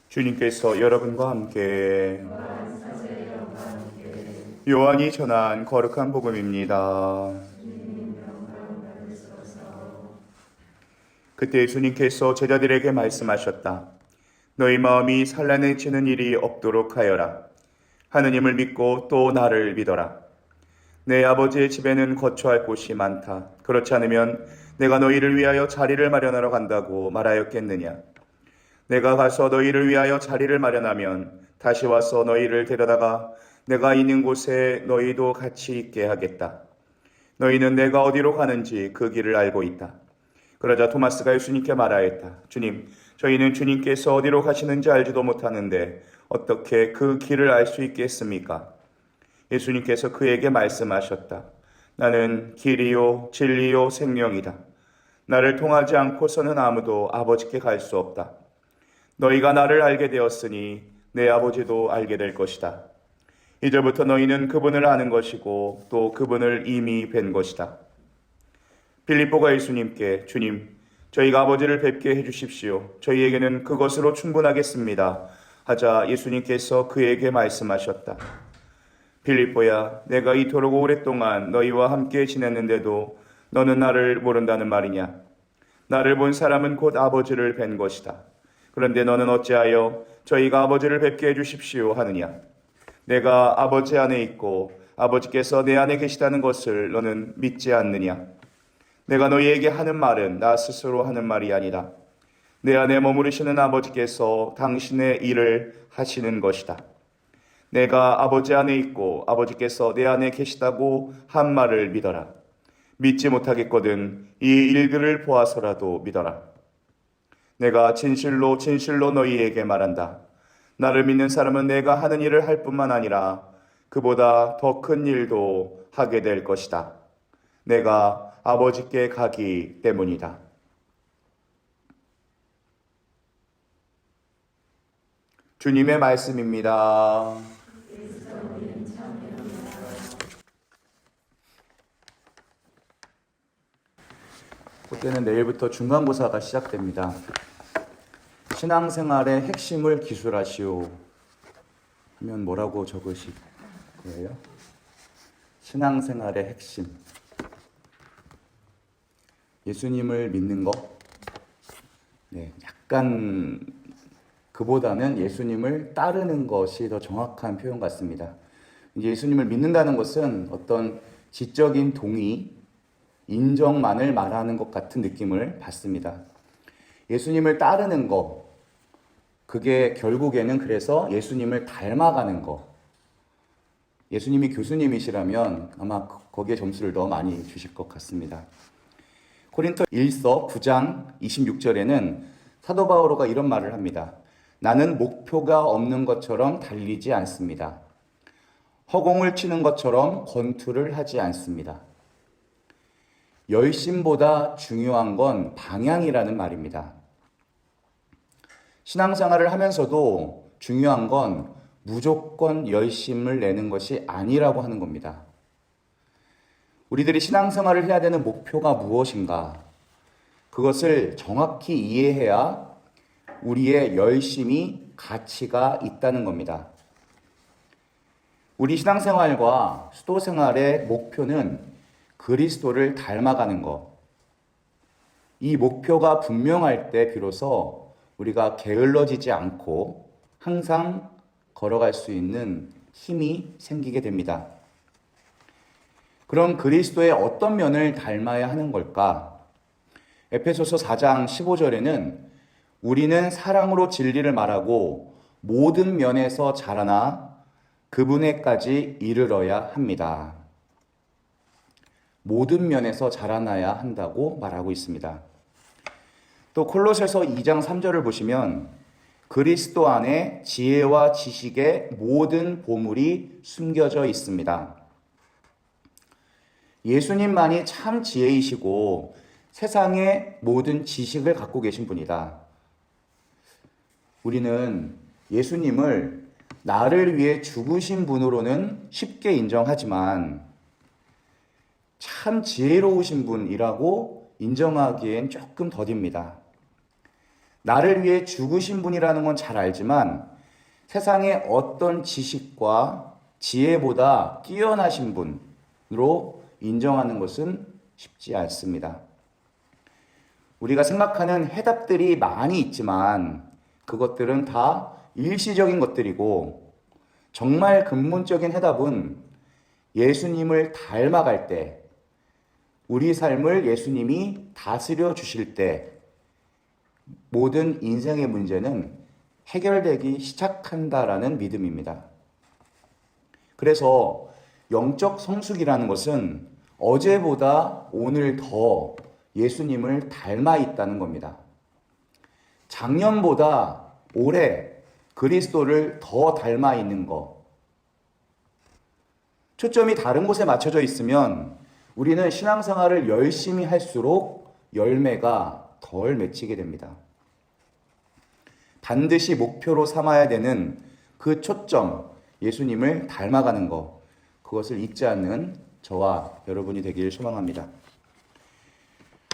주님께서 여러분과 함께 요한이 전한 거룩한 복음입니다. 그때 주님께서 제자들에게 말씀하셨다. 너희 마음이 산란해지는 일이 없도록 하여라. 하느님을 믿고 또 나를 믿어라. 내 아버지의 집에는 거처할 곳이 많다. 그렇지 않으면 내가 너희를 위하여 자리를 마련하러 간다고 말하였겠느냐. 내가 가서 너희를 위하여 자리를 마련하면 다시 와서 너희를 데려다가 내가 있는 곳에 너희도 같이 있게 하겠다. 너희는 내가 어디로 가는지 그 길을 알고 있다. 그러자 토마스가 예수님께 말하였다. 주님, 저희는 주님께서 어디로 가시는지 알지도 못하는데 어떻게 그 길을 알 수 있겠습니까? 예수님께서 그에게 말씀하셨다. 나는 길이요 진리요 생명이다. 나를 통하지 않고서는 아무도 아버지께 갈 수 없다. 너희가 나를 알게 되었으니 내 아버지도 알게 될 것이다. 이제부터 너희는 그분을 아는 것이고 또 그분을 이미 뵌 것이다. 빌립보가 예수님께 주님, 저희가 아버지를 뵙게 해주십시오. 저희에게는 그것으로 충분하겠습니다. 하자 예수님께서 그에게 말씀하셨다. 빌립보야, 내가 이토록 오랫동안 너희와 함께 지냈는데도 너는 나를 모른다는 말이냐? 나를 본 사람은 곧 아버지를 뵌 것이다. 그런데 너는 어찌하여 저희가 아버지를 뵙게 해주십시오 하느냐? 내가 아버지 안에 있고 아버지께서 내 안에 계시다는 것을 너는 믿지 않느냐? 내가 너희에게 하는 말은 나 스스로 하는 말이 아니다. 내 안에 머무르시는 아버지께서 당신의 일을 하시는 것이다. 내가 아버지 안에 있고 아버지께서 내 안에 계시다고 한 말을 믿어라. 믿지 못하겠거든 이 일들을 보아서라도 믿어라. 내가 진실로 진실로 너희에게 말한다. 나를 믿는 사람은 내가 하는 일을 할 뿐만 아니라 그보다 더 큰 일도 하게 될 것이다. 내가 아버지께 가기 때문이다. 주님의 말씀입니다. 그때는 내일부터 중간고사가 시작됩니다. 신앙생활의 핵심을 기술하시오 하면 뭐라고 적으실 거예요? 신앙생활의 핵심. 예수님을 믿는 것. 네, 약간 그보다는 예수님을 따르는 것이 더 정확한 표현 같습니다. 이제 예수님을 믿는다는 것은 어떤 지적인 동의, 인정만을 말하는 것 같은 느낌을 받습니다. 예수님을 따르는 것, 그게 결국에는 그래서 예수님을 닮아가는 것. 예수님이 교수님이시라면 아마 거기에 점수를 더 많이 주실 것 같습니다. 고린토 1서 9장 26절에는 사도 바오로가 이런 말을 합니다. 나는 목표가 없는 것처럼 달리지 않습니다. 허공을 치는 것처럼 권투를 하지 않습니다. 열심보다 중요한 건 방향이라는 말입니다. 신앙생활을 하면서도 중요한 건 무조건 열심을 내는 것이 아니라고 하는 겁니다. 우리들이 신앙생활을 해야 되는 목표가 무엇인가? 그것을 정확히 이해해야 우리의 열심이 가치가 있다는 겁니다. 우리 신앙생활과 수도생활의 목표는 그리스도를 닮아가는 것. 이 목표가 분명할 때 비로소 우리가 게을러지지 않고 항상 걸어갈 수 있는 힘이 생기게 됩니다. 그럼 그리스도의 어떤 면을 닮아야 하는 걸까? 에페소서 4장 15절에는 우리는 사랑으로 진리를 말하고 모든 면에서 자라나 그분에까지 이르러야 합니다. 모든 면에서 자라나야 한다고 말하고 있습니다. 또 콜로새서 2장 3절을 보시면 그리스도 안에 지혜와 지식의 모든 보물이 숨겨져 있습니다. 예수님만이 참 지혜이시고 세상의 모든 지식을 갖고 계신 분이다. 우리는 예수님을 나를 위해 죽으신 분으로는 쉽게 인정하지만 참 지혜로우신 분이라고 인정하기엔 조금 더딥니다. 나를 위해 죽으신 분이라는 건 잘 알지만 세상의 어떤 지식과 지혜보다 뛰어나신 분으로 인정하는 것은 쉽지 않습니다. 우리가 생각하는 해답들이 많이 있지만 그것들은 다 일시적인 것들이고 정말 근본적인 해답은 예수님을 닮아갈 때, 우리 삶을 예수님이 다스려 주실 때 모든 인생의 문제는 해결되기 시작한다라는 믿음입니다. 그래서 영적 성숙이라는 것은 어제보다 오늘 더 예수님을 닮아 있다는 겁니다. 작년보다 올해 그리스도를 더 닮아 있는 것. 초점이 다른 곳에 맞춰져 있으면 우리는 신앙생활을 열심히 할수록 열매가 덜 맺히게 됩니다. 반드시 목표로 삼아야 되는 그 초점, 예수님을 닮아가는 것, 그것을 잊지 않는 저와 여러분이 되길 소망합니다.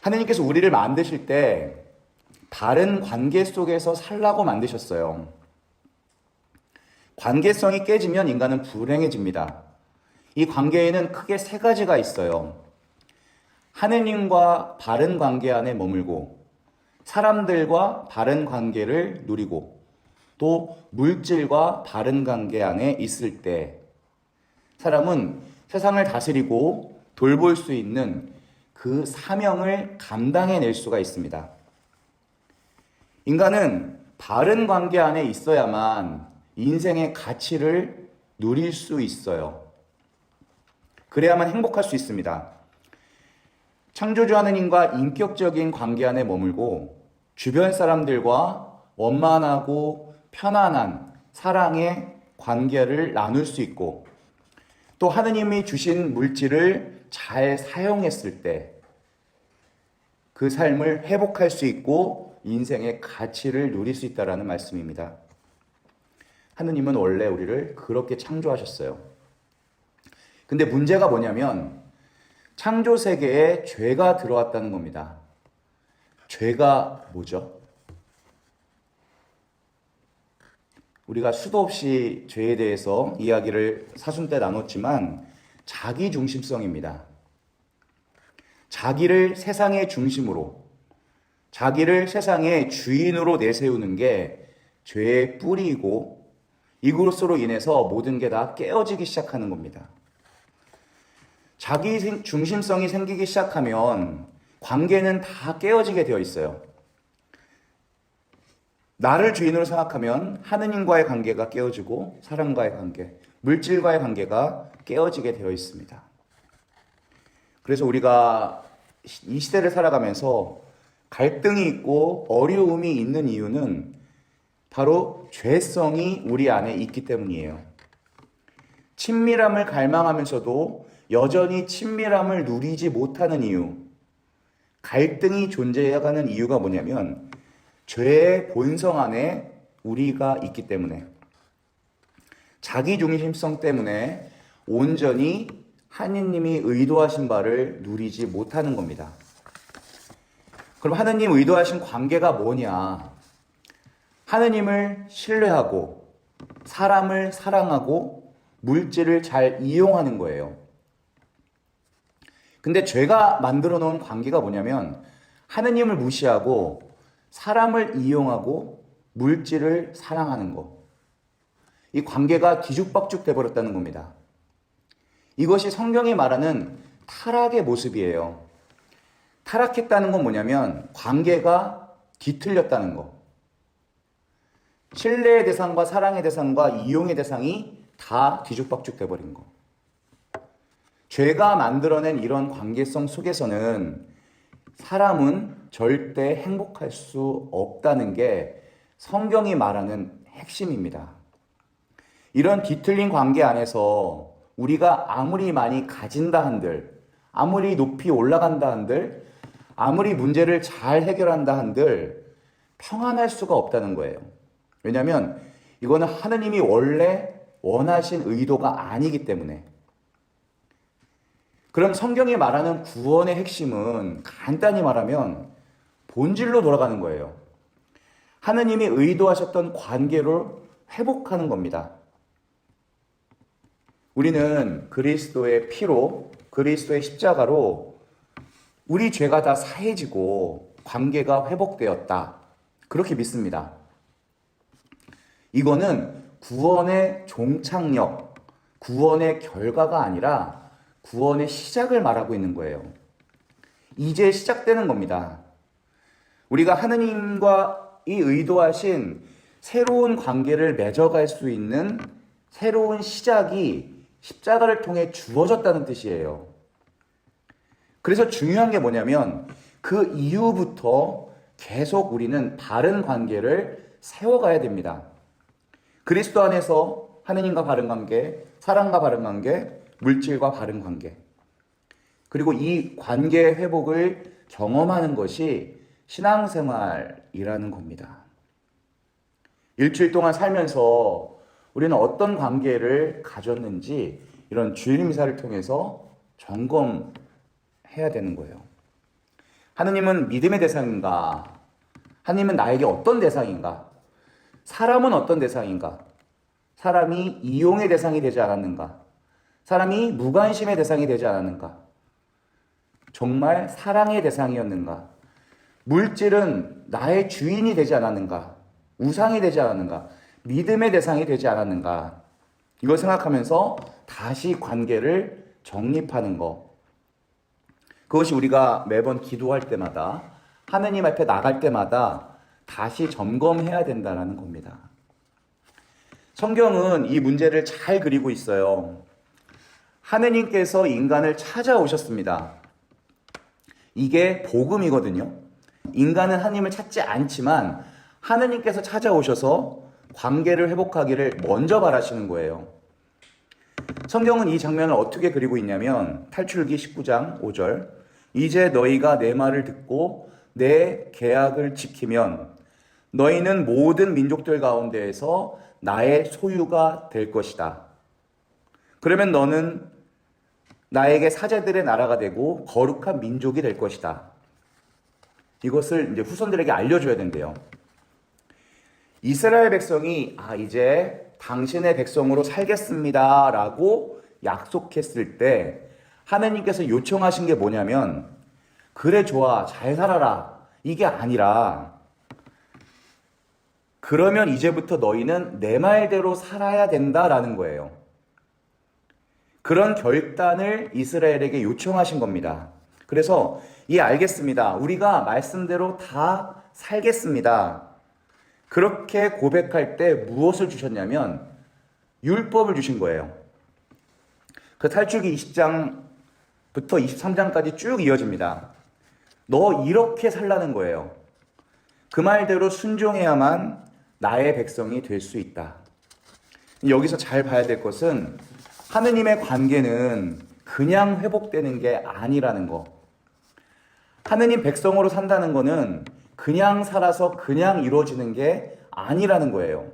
하느님께서 우리를 만드실 때 바른 관계 속에서 살라고 만드셨어요. 관계성이 깨지면 인간은 불행해집니다. 이 관계에는 크게 세 가지가 있어요. 하느님과 바른 관계 안에 머물고, 사람들과 바른 관계를 누리고, 또 물질과 바른 관계 안에 있을 때 사람은 세상을 다스리고 돌볼 수 있는 그 사명을 감당해낼 수가 있습니다. 인간은 바른 관계 안에 있어야만 인생의 가치를 누릴 수 있어요. 그래야만 행복할 수 있습니다. 창조주 하느님과 인격적인 관계 안에 머물고 주변 사람들과 원만하고 편안한 사랑의 관계를 나눌 수 있고, 또 하느님이 주신 물질을 잘 사용했을 때 그 삶을 회복할 수 있고 인생의 가치를 누릴 수 있다는 말씀입니다. 하느님은 원래 우리를 그렇게 창조하셨어요. 근데 문제가 뭐냐면 창조 세계에 죄가 들어왔다는 겁니다. 죄가 뭐죠? 우리가 수도 없이 죄에 대해서 이야기를 사순 때 나눴지만 자기중심성입니다. 자기를 세상의 중심으로, 자기를 세상의 주인으로 내세우는 게 죄의 뿌리이고 이것으로 인해서 모든 게 다 깨어지기 시작하는 겁니다. 자기 중심성이 생기기 시작하면 관계는 다 깨어지게 되어 있어요. 나를 주인으로 생각하면 하느님과의 관계가 깨어지고 사람과의 관계, 물질과의 관계가 깨어지게 되어 있습니다. 그래서 우리가 이 시대를 살아가면서 갈등이 있고 어려움이 있는 이유는 바로 죄성이 우리 안에 있기 때문이에요. 친밀함을 갈망하면서도 여전히 친밀함을 누리지 못하는 이유, 갈등이 존재해가는 이유가 뭐냐면 죄의 본성 안에 우리가 있기 때문에, 자기중심성 때문에 온전히 하느님이 의도하신 바를 누리지 못하는 겁니다. 그럼 하느님 의도하신 관계가 뭐냐? 하느님을 신뢰하고 사람을 사랑하고 물질을 잘 이용하는 거예요. 근데 죄가 만들어 놓은 관계가 뭐냐면 하느님을 무시하고 사람을 이용하고 물질을 사랑하는 것. 이 관계가 뒤죽박죽 돼버렸다는 겁니다. 이것이 성경이 말하는 타락의 모습이에요. 타락했다는 건 뭐냐면 관계가 뒤틀렸다는 거. 신뢰의 대상과 사랑의 대상과 이용의 대상이 다 뒤죽박죽 돼버린 거. 죄가 만들어낸 이런 관계성 속에서는 사람은 절대 행복할 수 없다는 게 성경이 말하는 핵심입니다. 이런 뒤틀린 관계 안에서 우리가 아무리 많이 가진다 한들, 아무리 높이 올라간다 한들, 아무리 문제를 잘 해결한다 한들 평안할 수가 없다는 거예요. 왜냐하면 이거는 하느님이 원래 원하신 의도가 아니기 때문에. 그럼 성경이 말하는 구원의 핵심은 간단히 말하면 본질로 돌아가는 거예요. 하느님이 의도하셨던 관계를 회복하는 겁니다. 우리는 그리스도의 피로, 그리스도의 십자가로 우리 죄가 다 사해지고 관계가 회복되었다. 그렇게 믿습니다. 이거는 구원의 종착역, 구원의 결과가 아니라 구원의 시작을 말하고 있는 거예요. 이제 시작되는 겁니다. 우리가 하느님과 이 의도하신 새로운 관계를 맺어갈 수 있는 새로운 시작이 십자가를 통해 주어졌다는 뜻이에요. 그래서 중요한 게 뭐냐면 그 이후부터 계속 우리는 바른 관계를 세워가야 됩니다. 그리스도 안에서 하느님과 바른 관계, 사람과 바른 관계, 물질과 바른 관계. 그리고 이 관계 회복을 경험하는 것이 신앙생활이라는 겁니다. 일주일 동안 살면서 우리는 어떤 관계를 가졌는지 이런 주일미사를 통해서 점검해야 되는 거예요. 하느님은 믿음의 대상인가? 하느님은 나에게 어떤 대상인가? 사람은 어떤 대상인가? 사람이 이용의 대상이 되지 않았는가? 사람이 무관심의 대상이 되지 않았는가? 정말 사랑의 대상이었는가? 물질은 나의 주인이 되지 않았는가? 우상이 되지 않았는가? 믿음의 대상이 되지 않았는가? 이걸 생각하면서 다시 관계를 정립하는 것. 그것이 우리가 매번 기도할 때마다 하느님 앞에 나갈 때마다 다시 점검해야 된다는 겁니다. 성경은 이 문제를 잘 그리고 있어요. 하느님께서 인간을 찾아오셨습니다. 이게 복음이거든요. 인간은 하느님을 찾지 않지만 하느님께서 찾아오셔서 관계를 회복하기를 먼저 바라시는 거예요. 성경은 이 장면을 어떻게 그리고 있냐면 탈출기 19장 5절 이제 너희가 내 말을 듣고 내 계약을 지키면 너희는 모든 민족들 가운데에서 나의 소유가 될 것이다. 그러면 너는 나에게 사제들의 나라가 되고 거룩한 민족이 될 것이다. 이것을 이제 후손들에게 알려줘야 된대요. 이스라엘 백성이 이제 당신의 백성으로 살겠습니다 라고 약속했을 때 하나님께서 요청하신 게 뭐냐면 그래 좋아 잘 살아라 이게 아니라 그러면 이제부터 너희는 내 말대로 살아야 된다라는 거예요. 그런 결단을 이스라엘에게 요청하신 겁니다. 그래서 알겠습니다. 우리가 말씀대로 다 살겠습니다. 그렇게 고백할 때 무엇을 주셨냐면 율법을 주신 거예요. 그 탈출기 20장부터 23장까지 쭉 이어집니다. 너 이렇게 살라는 거예요. 그 말대로 순종해야만 나의 백성이 될 수 있다. 여기서 잘 봐야 될 것은 하느님의 관계는 그냥 회복되는 게 아니라는 거. 하느님 백성으로 산다는 거는 그냥 살아서 그냥 이루어지는 게 아니라는 거예요.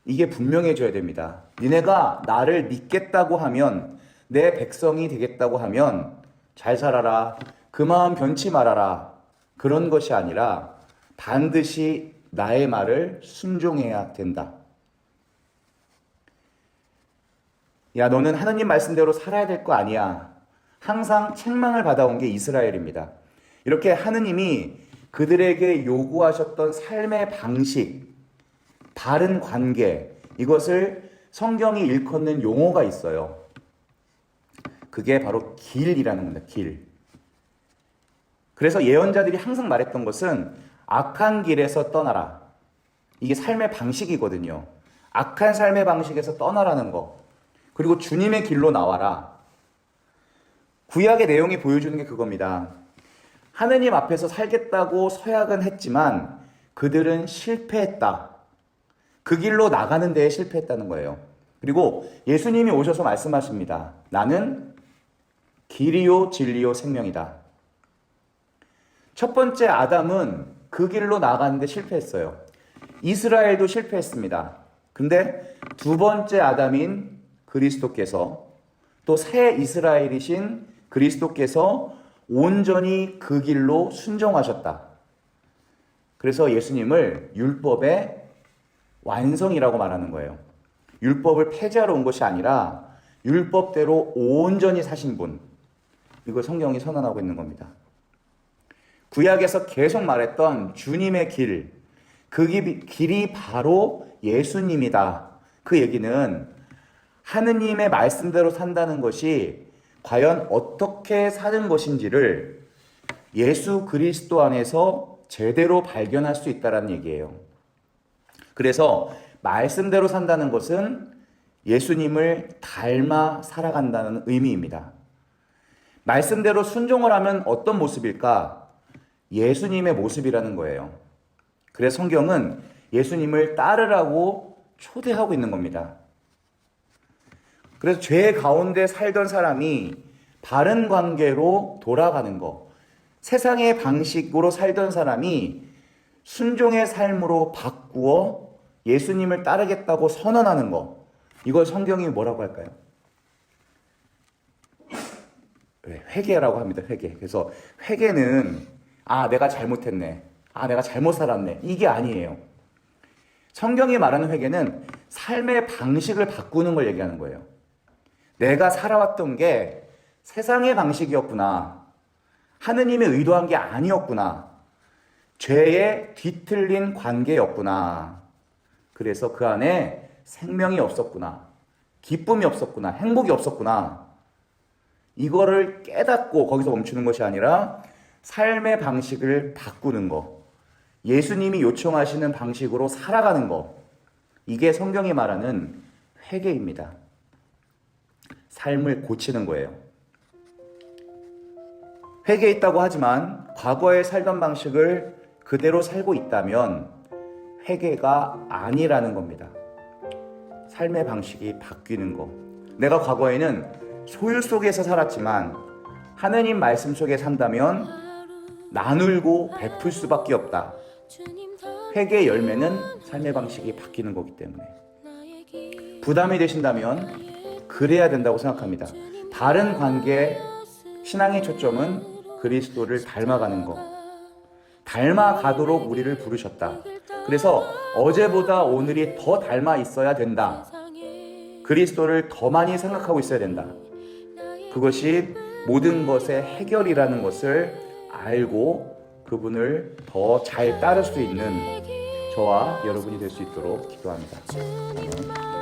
이게 분명해져야 됩니다. 니네가 나를 믿겠다고 하면 내 백성이 되겠다고 하면 잘 살아라. 그 마음 변치 말아라. 그런 것이 아니라 반드시 나의 말을 순종해야 된다. 야, 너는 하느님 말씀대로 살아야 될 거 아니야. 항상 책망을 받아온 게 이스라엘입니다. 이렇게 하느님이 그들에게 요구하셨던 삶의 방식, 바른 관계, 이것을 성경이 일컫는 용어가 있어요. 그게 바로 길이라는 겁니다. 길. 그래서 예언자들이 항상 말했던 것은 악한 길에서 떠나라. 이게 삶의 방식이거든요. 악한 삶의 방식에서 떠나라는 거. 그리고 주님의 길로 나와라. 구약의 내용이 보여주는 게 그겁니다. 하느님 앞에서 살겠다고 서약은 했지만 그들은 실패했다. 그 길로 나가는 데에 실패했다는 거예요. 그리고 예수님이 오셔서 말씀하십니다. 나는 길이요 진리요 생명이다. 첫 번째 아담은 그 길로 나가는데 실패했어요. 이스라엘도 실패했습니다. 근데 두 번째 아담인 그리스도께서 또 새 이스라엘이신 그리스도께서 온전히 그 길로 순종하셨다. 그래서 예수님을 율법의 완성이라고 말하는 거예요. 율법을 폐지하러 온 것이 아니라 율법대로 온전히 사신 분, 이걸 성경이 선언하고 있는 겁니다. 구약에서 계속 말했던 주님의 길, 그 길이 바로 예수님이다. 그 얘기는 하느님의 말씀대로 산다는 것이 과연 어떻게 사는 것인지를 예수 그리스도 안에서 제대로 발견할 수 있다는 얘기예요. 그래서 말씀대로 산다는 것은 예수님을 닮아 살아간다는 의미입니다. 말씀대로 순종을 하면 어떤 모습일까? 예수님의 모습이라는 거예요. 그래서 성경은 예수님을 따르라고 초대하고 있는 겁니다. 그래서 죄 가운데 살던 사람이 바른 관계로 돌아가는 것, 세상의 방식으로 살던 사람이 순종의 삶으로 바꾸어 예수님을 따르겠다고 선언하는 것, 이걸 성경이 뭐라고 할까요? 회개라고 합니다. 회개. 그래서 회개는 내가 잘못했네, 내가 잘못 살았네, 이게 아니에요. 성경이 말하는 회개는 삶의 방식을 바꾸는 걸 얘기하는 거예요. 내가 살아왔던 게 세상의 방식이었구나, 하느님의 의도한 게 아니었구나, 죄에 뒤틀린 관계였구나, 그래서 그 안에 생명이 없었구나, 기쁨이 없었구나, 행복이 없었구나, 이거를 깨닫고 거기서 멈추는 것이 아니라 삶의 방식을 바꾸는 것, 예수님이 요청하시는 방식으로 살아가는 것, 이게 성경이 말하는 회개입니다. 삶을 고치는 거예요. 회개했다고 하지만 과거에 살던 방식을 그대로 살고 있다면 회개가 아니라는 겁니다. 삶의 방식이 바뀌는 거. 내가 과거에는 소유 속에서 살았지만 하느님 말씀 속에 산다면 나누고 베풀 수밖에 없다. 회개의 열매는 삶의 방식이 바뀌는 거기 때문에 부담이 되신다면 그래야 된다고 생각합니다. 바른 관계, 신앙의 초점은 그리스도를 닮아가는 것, 닮아가도록 우리를 부르셨다. 그래서 어제보다 오늘이 더 닮아 있어야 된다. 그리스도를 더 많이 생각하고 있어야 된다. 그것이 모든 것의 해결이라는 것을 알고 그분을 더 잘 따를 수 있는 저와 여러분이 될 수 있도록 기도합니다. 아멘.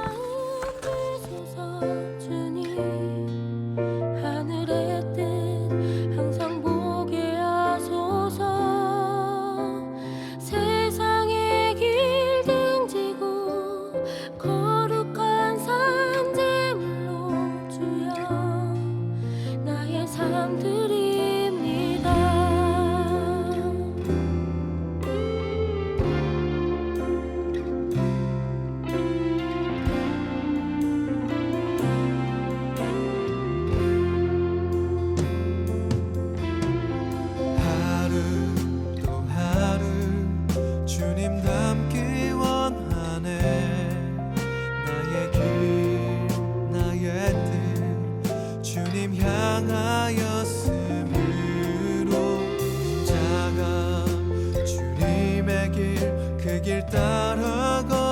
길 따라가